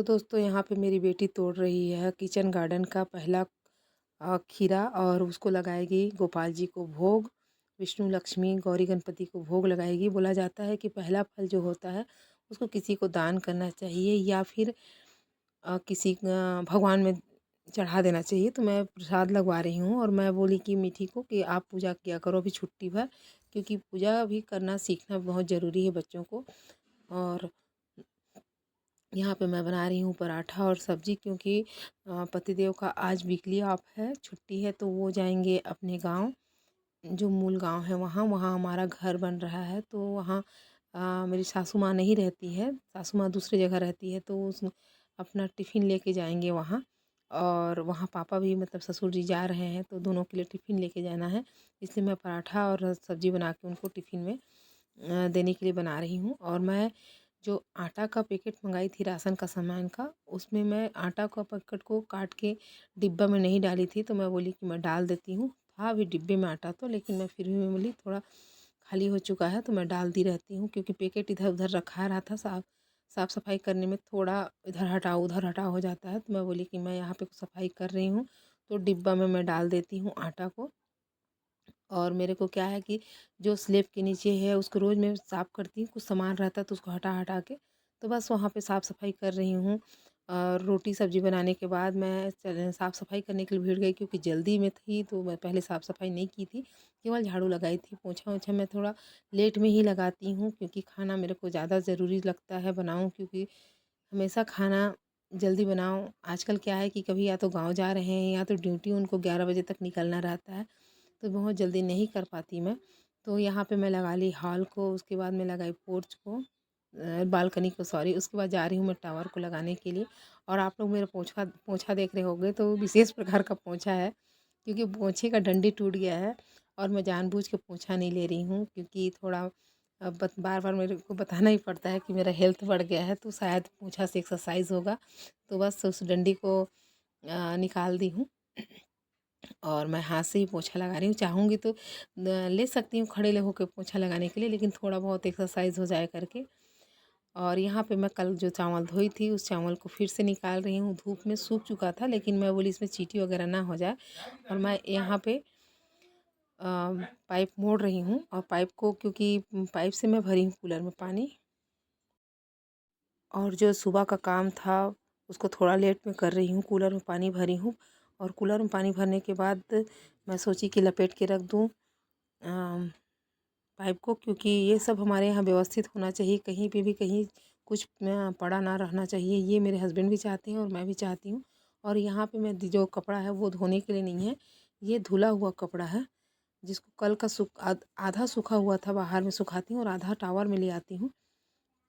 दोस्तों यहाँ पे मेरी बेटी तोड़ रही है किचन गार्डन का पहला खीरा और उसको लगाएगी गोपाल जी को भोग। विष्णु लक्ष्मी गौरी गणपति को भोग लगाएगी। बोला जाता है कि पहला फल जो होता है उसको किसी को दान करना चाहिए या फिर किसी भगवान में चढ़ा देना चाहिए। तो मैं प्रसाद लगवा रही हूँ और मैं बोली कि मीठी को कि आप पूजा किया करो अभी छुट्टी भर, क्योंकि पूजा भी करना सीखना बहुत ज़रूरी है बच्चों को। और यहाँ पे मैं बना रही हूँ पराठा और सब्जी, क्योंकि पतिदेव का आज वीकली ऑफ है, छुट्टी है, तो वो जाएंगे अपने गांव, जो मूल गांव है वहाँ। वहाँ हमारा घर बन रहा है, तो वहाँ मेरी सासू माँ नहीं रहती है, सासू माँ दूसरी जगह रहती है, तो उस अपना टिफ़िन लेके जाएंगे वहाँ। और वहाँ पापा भी मतलब ससुर जी जा रहे हैं, तो दोनों के लिए टिफ़िन लेके जाना है, इसलिए मैं पराठा और सब्जी बना के उनको टिफ़िन में देने के लिए बना रही हूँ। और मैं जो आटा का पैकेट मंगाई थी राशन का सामान का, उसमें मैं आटा का पैकेट को काट के डिब्बा में नहीं डाली थी, तो मैं बोली कि मैं डाल देती हूँ। था अभी डिब्बे में आटा तो, लेकिन मैं फिर भी मैं बोली थोड़ा खाली हो चुका है तो मैं डालती रहती हूँ, क्योंकि पैकेट इधर उधर रखा रहा था, साफ़ सफाई करने में थोड़ा इधर हटाओ उधर हटाओ हो जाता है। तो मैं बोली कि मैं यहाँ पे सफाई कर रही हूँ, तो डिब्बा में मैं डाल देती हूँ आटा को। और मेरे को क्या है कि जो स्लेब के नीचे है उसको रोज़ मैं साफ़ करती हूँ, कुछ सामान रहता है तो उसको हटा हटा के, तो बस वहाँ पे साफ़ सफाई कर रही हूँ। और रोटी सब्जी बनाने के बाद मैं साफ़ सफाई करने के लिए भीड़ गई, क्योंकि जल्दी में थी तो मैं पहले साफ़ सफाई नहीं की थी, केवल झाड़ू लगाई थी। पोछा ओछा मैं थोड़ा लेट में ही लगाती हूँ, क्योंकि खाना मेरे को ज़्यादा ज़रूरी लगता है बनाऊँ, क्योंकि हमेशा खाना जल्दी बनाओ। आजकल क्या है कि कभी या तो गाँव जा रहे हैं या तो ड्यूटी उनको 11 बजे तक निकलना रहता है, तो बहुत जल्दी नहीं कर पाती मैं। तो यहाँ पे मैं लगा ली हॉल को, उसके बाद मैं लगाई पोर्च को, बालकनी को सॉरी, उसके बाद जा रही हूँ मैं टावर को लगाने के लिए। और आप लोग मेरा पोछा पोछा देख रहे होंगे, तो विशेष प्रकार का पोछा है, क्योंकि पोछे का डंडी टूट गया है। और मैं जानबूझ के पोछा नहीं ले रही हूँ, क्योंकि थोड़ा बार बार मेरे को बताना ही पड़ता है कि मेरा हेल्थ बढ़ गया है, तो शायद पोछा से एक्सरसाइज होगा, तो बस उस डंडी को निकाल दी हूँ। और मैं हाथ से ही पोछा लगा रही हूँ। चाहूँगी तो ले सकती हूँ खड़े होकर पोछा लगाने के लिए, लेकिन थोड़ा बहुत एक्सरसाइज हो जाए करके। और यहाँ पे मैं कल जो चावल धोई थी उस चावल को फिर से निकाल रही हूँ। धूप में सूख चुका था, लेकिन मैं बोली इसमें चींटी वगैरह ना हो जाए, और मैं यहाँ पे पाइप मोड़ रही हूँ। और पाइप को, क्योंकि पाइप से मैं भरी हूँ कूलर में पानी, और जो सुबह का काम था उसको थोड़ा लेट में कर रही हूँ। कूलर में पानी भरी हूँ, और कूलर में पानी भरने के बाद मैं सोची कि लपेट के रख दूँ पाइप को, क्योंकि ये सब हमारे यहाँ व्यवस्थित होना चाहिए, कहीं पे भी कहीं कुछ पड़ा ना रहना चाहिए। ये मेरे हस्बैंड भी चाहते हैं और मैं भी चाहती हूँ। और यहाँ पे मैं जो कपड़ा है वो धोने के लिए नहीं है, ये धुला हुआ कपड़ा है, जिसको कल का आधा सूखा हुआ था बाहर में सुखाती हूँ और आधा टावर में ले आती हूँ।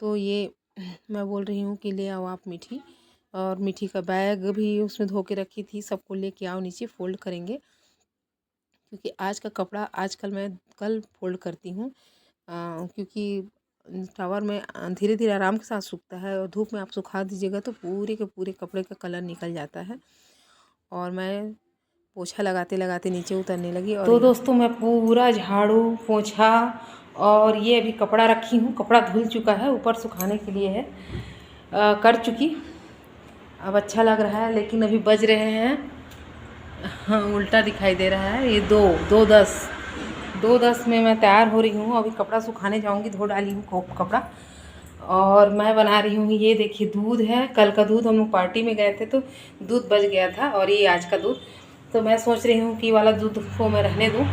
तो ये मैं बोल रही हूँ कि ले आओ आप मीठी। और मीठी का बैग भी उसमें धो के रखी थी, सबको लेके आओ नीचे फोल्ड करेंगे, क्योंकि आज का कपड़ा आजकल मैं कल फोल्ड करती हूँ, क्योंकि टावर में धीरे धीरे आराम के साथ सूखता है, और धूप में आप सुखा दीजिएगा तो पूरे के पूरे कपड़े का कलर निकल जाता है। और मैं पोछा लगाते लगाते नीचे उतरने लगी। और तो दोस्तों मैं पूरा झाड़ू पोछा और ये अभी कपड़ा रखी हूँ, कपड़ा धुल चुका है, ऊपर सुखाने के लिए है, कर चुकी। अब अच्छा लग रहा है, लेकिन अभी बज रहे हैं, हाँ उल्टा दिखाई दे रहा है, ये 2:10 में मैं तैयार हो रही हूँ। अभी कपड़ा सुखाने जाऊँगी, धो डाली हूँ कपड़ा। और मैं बना रही हूँ, ये देखिए दूध है, कल का दूध, हम लोग पार्टी में गए थे तो दूध बच गया था, और ये आज का दूध। तो मैं सोच रही हूँ कि वाला दूध को मैं रहने दूँ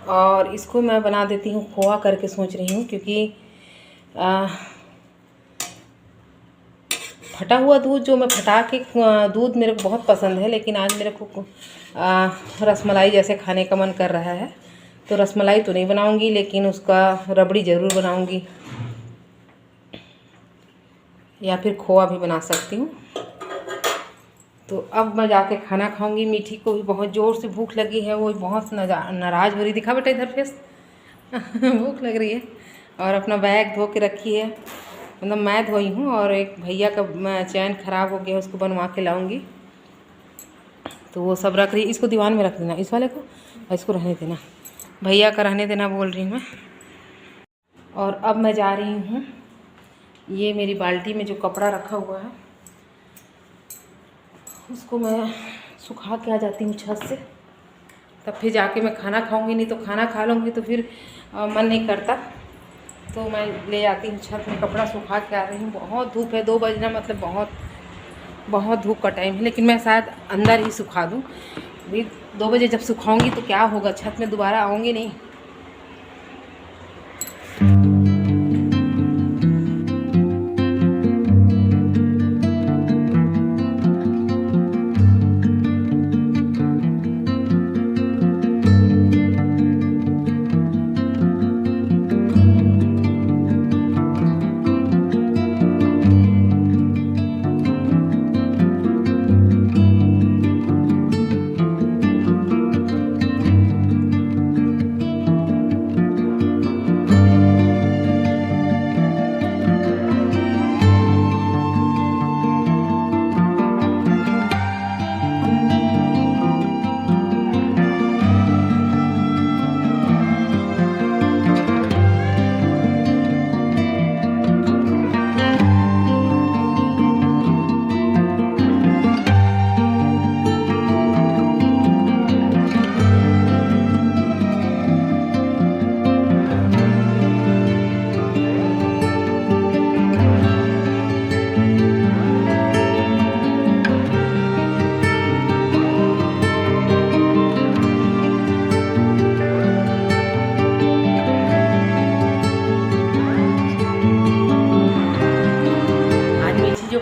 और इसको मैं बना देती हूँ खोआ करके सोच रही हूँ, क्योंकि फटा हुआ दूध जो मैं फटा के दूध मेरे को बहुत पसंद है, लेकिन आज मेरे को रसमलाई जैसे खाने का मन कर रहा है, तो रसमलाई तो नहीं बनाऊंगी, लेकिन उसका रबड़ी ज़रूर बनाऊंगी, या फिर खोआ भी बना सकती हूँ। तो अब मैं जाके खाना खाऊंगी। मीठी को भी बहुत ज़ोर से भूख लगी है, वो बहुत नाराज़ हो रही। दिखा बेटा इधर फेस भूख लग रही है। और अपना बैग धो के रखी है, मतलब मैं धोई हूँ, और एक भैया का चैन ख़राब हो गया, उसको बनवा के लाऊंगी, तो वो सब रख रही। इसको दीवान में रख देना, इस वाले को, इसको रहने देना, भैया का रहने देना बोल रही हूँ मैं। और अब मैं जा रही हूँ ये मेरी बाल्टी में जो कपड़ा रखा हुआ है उसको मैं सुखा के आ जाती हूँ छत से, तब फिर जाके मैं खाना खाऊंगी। नहीं तो खाना खा लूँगी तो फिर मन नहीं करता, तो मैं ले आती हूँ छत में, कपड़ा सुखा के आ रही हूँ। बहुत धूप है, 2 बजना मतलब बहुत बहुत धूप का टाइम है, लेकिन मैं शायद अंदर ही सुखा दूँ। अभी 2 बजे जब सुखाऊंगी तो क्या होगा, छत में दोबारा आऊँगी नहीं।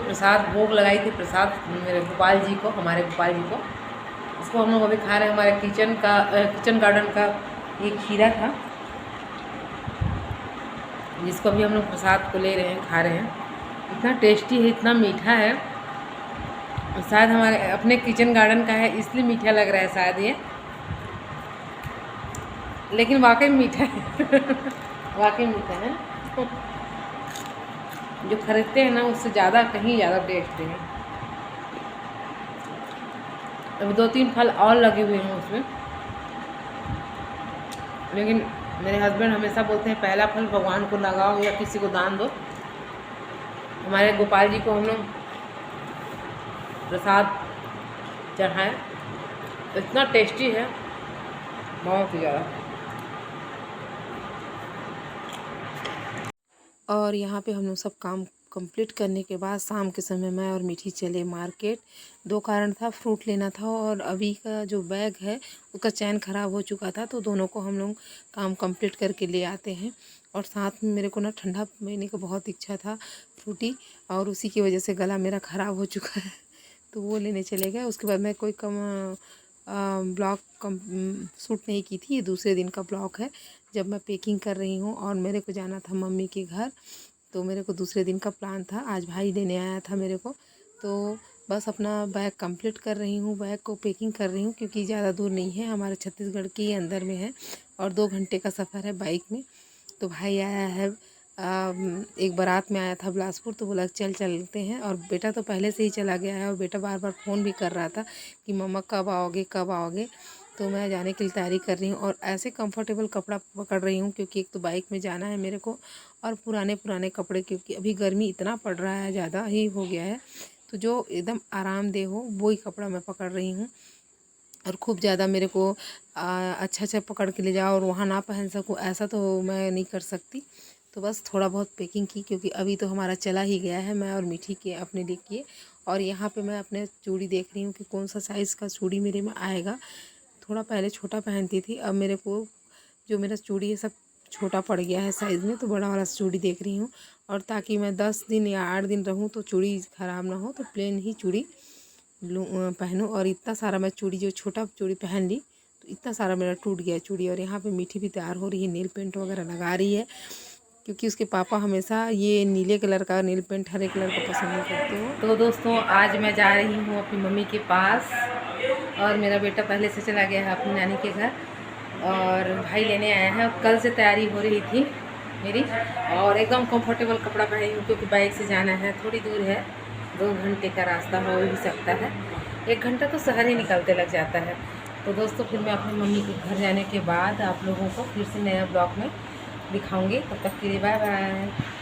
प्रसाद भोग लगाई थी, प्रसाद मेरे गोपाल जी को, हमारे गोपाल जी को, इसको हम लोग अभी खा रहे हैं। हमारे किचन गार्डन का ये खीरा था, जिसको अभी हम लोग प्रसाद को ले रहे हैं, खा रहे हैं। इतना टेस्टी है, इतना मीठा है, शायद हमारे अपने किचन गार्डन का है इसलिए मीठा लग रहा है शायद ये, लेकिन वाकई मीठा है वाकई मीठा है। जो खरीदते हैं ना उससे ज़्यादा, कहीं ज़्यादा टेस्ट है। अभी 2-3 फल और लगे हुए हैं उसमें, लेकिन मेरे हस्बैंड हमेशा बोलते हैं पहला फल भगवान को लगाओ या किसी को दान दो। हमारे गोपाल जी को हम लोग प्रसाद चढ़ाएं, इतना टेस्टी है, बहुत ही ज़्यादा। और यहाँ पे हम लोग सब काम कंप्लीट करने के बाद शाम के समय मैं और मीठी चले मार्केट। 2 कारण था, फ्रूट लेना था और अभी का जो बैग है उसका चैन ख़राब हो चुका था, तो दोनों को हम लोग काम कंप्लीट करके ले आते हैं। और साथ में मेरे को ना ठंडा पीने का बहुत इच्छा था, फ्रूटी, और उसी की वजह से गला मेरा ख़राब हो चुका है तो वो लेने चले गए। उसके बाद मैं कोई ब्लॉग शूट नहीं की थी, ये दूसरे दिन का ब्लॉग है जब मैं पैकिंग कर रही हूँ। और मेरे को जाना था मम्मी के घर, तो मेरे को दूसरे दिन का प्लान था, आज भाई लेने आया था मेरे को, तो बस अपना बैग कंप्लीट कर रही हूँ, बैग को पैकिंग कर रही हूँ, क्योंकि ज़्यादा दूर नहीं है, हमारे छत्तीसगढ़ के ही अंदर में है और 2 घंटे का सफ़र है बाइक में। तो भाई आया है, एक बारात में आया था बिलासपुर, तो बोला चलते हैं। और बेटा तो पहले से ही चला गया है, और बेटा बार बार फ़ोन भी कर रहा था कि मम्मा कब आओगे कब आओगे। तो मैं जाने की तैयारी कर रही हूँ और ऐसे कंफर्टेबल कपड़ा पकड़ रही हूँ, क्योंकि एक तो बाइक में जाना है मेरे को, और पुराने कपड़े, क्योंकि अभी गर्मी इतना पड़ रहा है, ज़्यादा ही हो गया है, तो जो एकदम आरामदेह हो वो ही कपड़ा मैं पकड़ रही हूँ। और खूब ज़्यादा मेरे को अच्छा पकड़ के ले जाओ और वहाँ ना पहन सकूँ, ऐसा तो मैं नहीं कर सकती। तो बस थोड़ा बहुत पैकिंग की, क्योंकि अभी तो हमारा चला ही गया है, मैं और मीठी के अपने लिए किए। और यहाँ पे मैं अपने चूड़ी देख रही हूँ कि कौन सा साइज़ का चूड़ी मेरे में आएगा। थोड़ा पहले छोटा पहनती थी, अब मेरे को जो मेरा चूड़ी है सब छोटा पड़ गया है साइज़ में, तो बड़ा वाला चूड़ी देख रही हूँ। और ताकि मैं 10 दिन या 8 दिन रहूँ तो चूड़ी ख़राब ना हो, तो प्लेन ही चूड़ी पहनूँ। और इतना सारा मैं चूड़ी, जो छोटा चूड़ी पहन ली तो इतना सारा मेरा टूट गया चूड़ी। और यहाँ पे मीठी भी तैयार हो रही है, नील पेंट वगैरह लगा रही है, क्योंकि उसके पापा हमेशा ये नीले कलर का नील पेंट हरे कलर का पसंद नहीं करते हो। तो दोस्तों आज मैं जा रही हूँ अपनी मम्मी के पास, और मेरा बेटा पहले से चला गया है अपनी नानी के घर, और भाई लेने आया है। और कल से तैयारी हो रही थी मेरी, और एकदम कंफर्टेबल कपड़ा पहनी हूँ, क्योंकि बाइक से जाना है, थोड़ी दूर है, 2 घंटे का रास्ता हो भी सकता है, 1 घंटा तो शहर ही निकलते लग जाता है। तो दोस्तों फिर मैं अपनी मम्मी के घर जाने के बाद आप लोगों को फिर से नया ब्लॉग में दिखाऊंगी। तब तक के लिए बाय बाय।